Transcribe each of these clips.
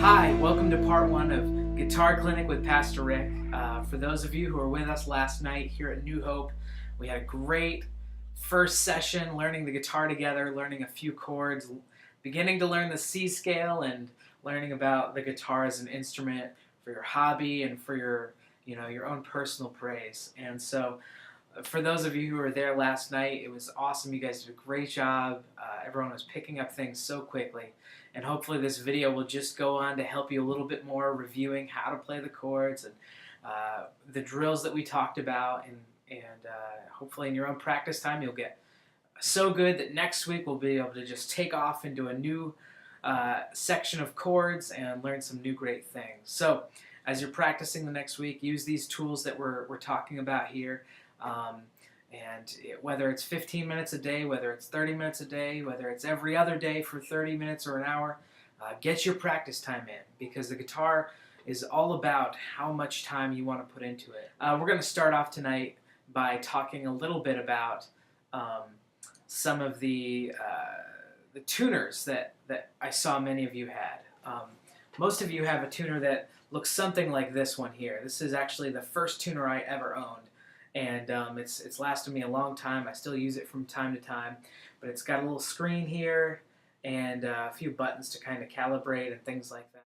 Hi, welcome to part one of Guitar Clinic with Pastor Rick. For those of you who were with us last night here at New Hope, we had a great first session learning the guitar together, learning a few chords, beginning to learn the C scale, and learning about the guitar as an instrument for your hobby and for your own personal praise. And so for those of you who were there last night, it was awesome. You guys did a great job. Everyone was picking up things so quickly. And hopefully this video will just go on to help you a little bit more, reviewing how to play the chords and the drills that we talked about. And hopefully in your own practice time you'll get so good that next week we'll be able to just take off into a new section of chords and learn some new great things. So as you're practicing the next week, use these tools that we're talking about here. Whether it's 15 minutes a day, whether it's 30 minutes a day, whether it's every other day for 30 minutes or an hour, get your practice time in, because the guitar is all about how much time you want to put into it. We're going to start off tonight by talking a little bit about some of the tuners that I saw many of you had. Most of you have a tuner that looks something like this one here. This is actually the first tuner I ever owned. And it's lasted me a long time. I still use it from time to time, but it's got a little screen here and a few buttons to kind of calibrate and things like that.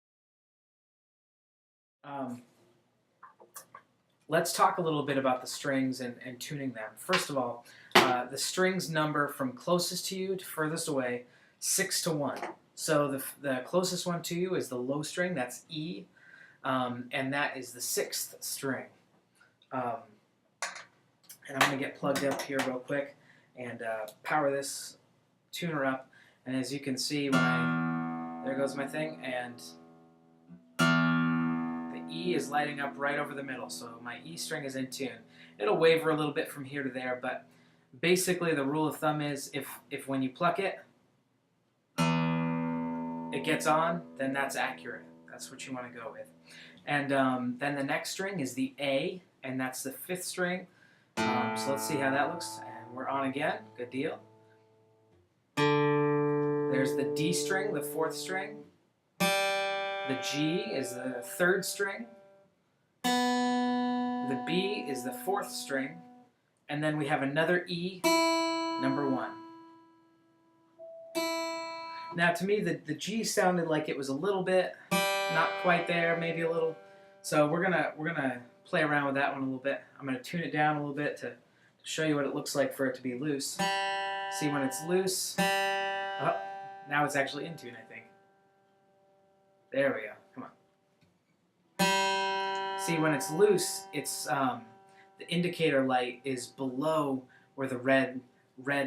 Let's talk a little bit about the strings and tuning them. First of all, the strings number from closest to you to furthest away, 6 to 1. So the closest one to you is the low string, that's E, and that is the 6th string. And I'm going to get plugged up here real quick and power this tuner up. And as you can see, there goes my thing, and the E is lighting up right over the middle, so my E string is in tune. It'll waver a little bit from here to there, but basically the rule of thumb is if when you pluck it, it gets on, then that's accurate. That's what you want to go with. And then the next string is the A, and that's the 5th string. So let's see how that looks, and we're on again. Good deal. There's the D string, the 4th string. The G is the 3rd string. The B is the 4th string. And then we have another E, number 1. Now to me the G sounded like it was a little bit not quite there, maybe a little. So we're gonna play around with that one a little bit. I'm going to tune it down a little bit to show you what it looks like for it to be loose. See when it's loose. Oh, now it's actually in tune, I think. There we go. Come on. See, when it's loose, it's the indicator light is below where the red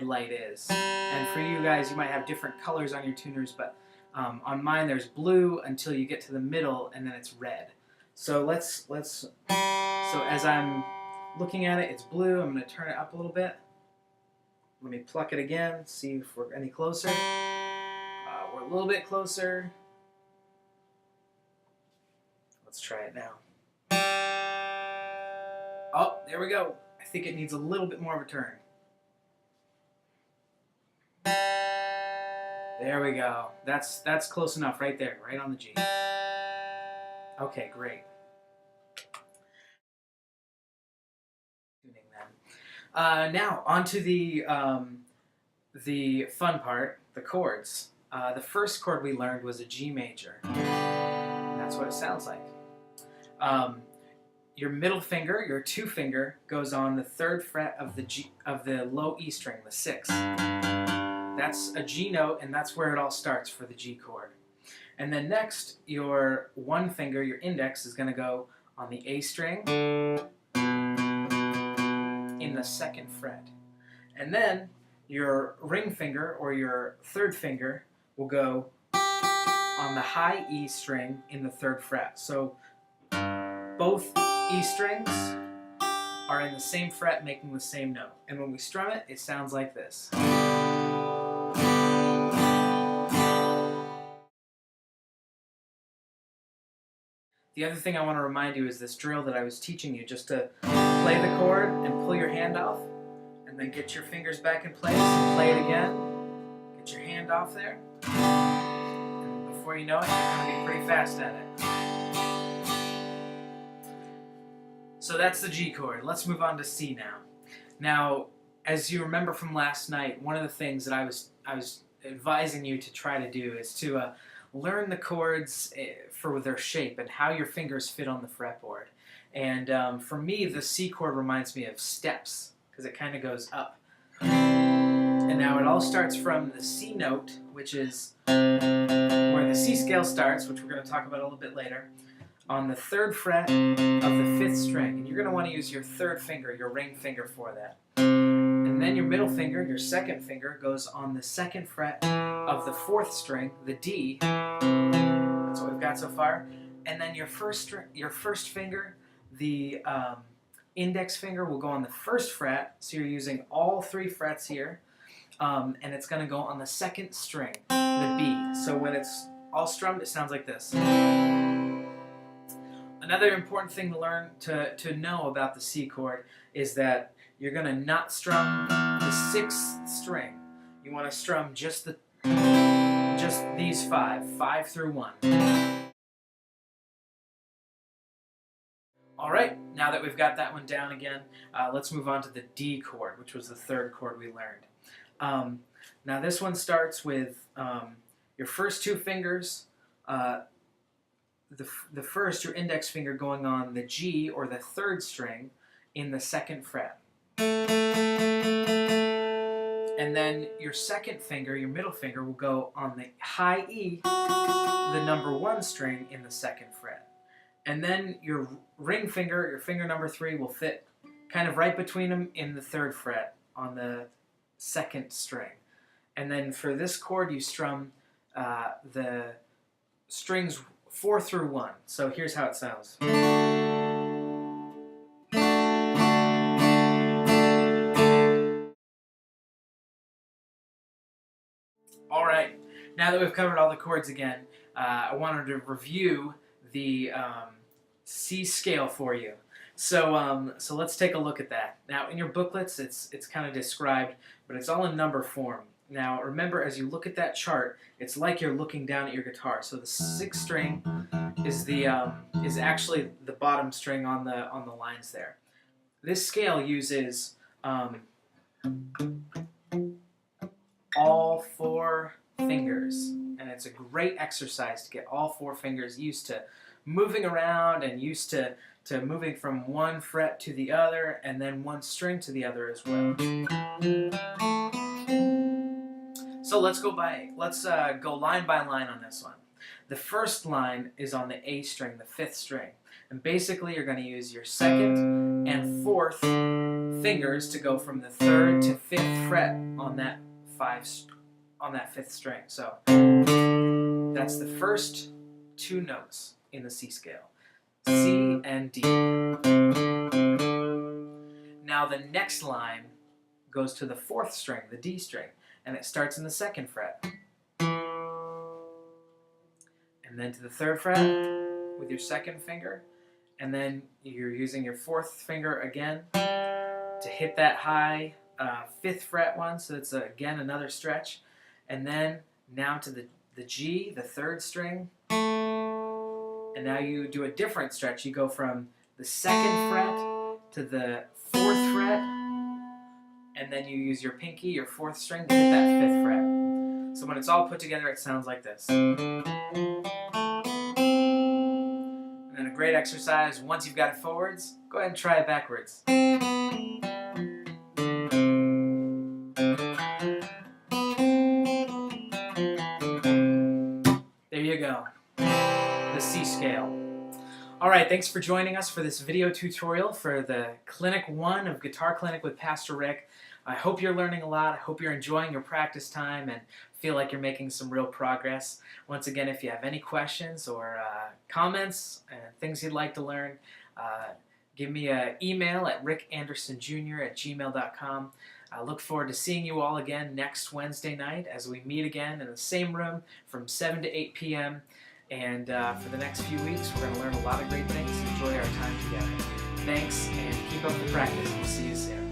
light is. And for you guys, you might have different colors on your tuners, but on mine there's blue until you get to the middle, and then it's red. So so as I'm looking at it, it's blue. I'm going to turn it up a little bit. Let me pluck it again, see if we're any closer. We're a little bit closer. Let's try it now. Oh, there we go. I think it needs a little bit more of a turn. There we go. That's close enough right there, right on the G. Okay, great. Now onto the fun part, the chords. The first chord we learned was a G major. And that's what it sounds like. Your middle finger, your 2 finger, goes on the 3rd fret of the low E string, the 6th. That's a G note, and that's where it all starts for the G chord. And then next, your 1 finger, your index, is going to go on the A string in the 2nd fret. And then your ring finger, or your 3rd finger, will go on the high E string in the 3rd fret. So both E strings are in the same fret, making the same note. And when we strum it, it sounds like this. The other thing I want to remind you is this drill that I was teaching you, just to play the chord and pull your hand off, and then get your fingers back in place and play it again. Get your hand off there. And before you know it, you're going to be pretty fast at it. So that's the G chord. Let's move on to C now. Now, as you remember from last night, one of the things that I was advising you to try to do is to learn the chords for their shape and how your fingers fit on the fretboard. And for me, the C chord reminds me of steps because it kind of goes up. And now it all starts from the C note, which is where the C scale starts, which we're going to talk about a little bit later, on the 3rd fret of the 5th string. And you're going to want to use your 3rd finger, your ring finger, for that. And then your middle finger, your 2nd finger, goes on the 2nd fret of the 4th string, the D. That's what we've got so far. And then your first finger, the index finger, will go on the 1st fret. So you're using all 3 frets here. And it's going to go on the 2nd string, the B. So when it's all strummed, it sounds like this. Another important thing to learn to know about the C chord is that you're going to not strum the 6th string. You want to strum just these 5 through 1. Alright, now that we've got that one down again, let's move on to the D chord, which was the 3rd chord we learned. Now this one starts with your first 2 fingers, the first, your index finger, going on the G, or the 3rd string, in the 2nd fret. And then your 2nd finger, your middle finger, will go on the high E, the number 1 string, in the 2nd fret. And then your ring finger, your finger number 3, will fit kind of right between them in the 3rd fret on the 2nd string. And then for this chord, you strum the strings 4 through 1. So here's how it sounds. Alright, now that we've covered all the chords again, I wanted to review the C scale for you. So let's take a look at that. Now in your booklets, it's kind of described, but it's all in number form. Now remember, as you look at that chart, it's like you're looking down at your guitar. So the 6th string is actually the bottom string on the lines there. This scale uses all 4 fingers, and it's a great exercise to get all 4 fingers used to moving around and used to moving from one fret to the other and then one string to the other as well. So let's go line by line on this one. The first line is on the A string, the 5th string. And basically you're going to use your 2nd and 4th fingers to go from the 3rd to 5th fret on that 5th string. So that's the first 2 notes in the C scale. C and D. Now the next line goes to the 4th string, the D string, and it starts in the 2nd fret. And then to the 3rd fret with your 2nd finger, and then you're using your 4th finger again to hit that high 5th fret one, so it's again another stretch. And then now to the G, the 3rd string, and now you do a different stretch. You go from the 2nd fret to the 4th fret, and then you use your pinky, your 4th string, to hit that 5th fret. So when it's all put together, it sounds like this. And then a great exercise, once you've got it forwards, go ahead and try it backwards. There you go. The C scale. Alright, thanks for joining us for this video tutorial for the Clinic 1 of Guitar Clinic with Pastor Rick. I hope you're learning a lot. I hope you're enjoying your practice time and feel like you're making some real progress. Once again, if you have any questions or comments and things you'd like to learn, give me an email at rickandersonjr@gmail.com. I look forward to seeing you all again next Wednesday night as we meet again in the same room from 7 to 8 p.m. And for the next few weeks, we're going to learn a lot of great things and enjoy our time together. Thanks, and keep up the practice. We'll see you soon.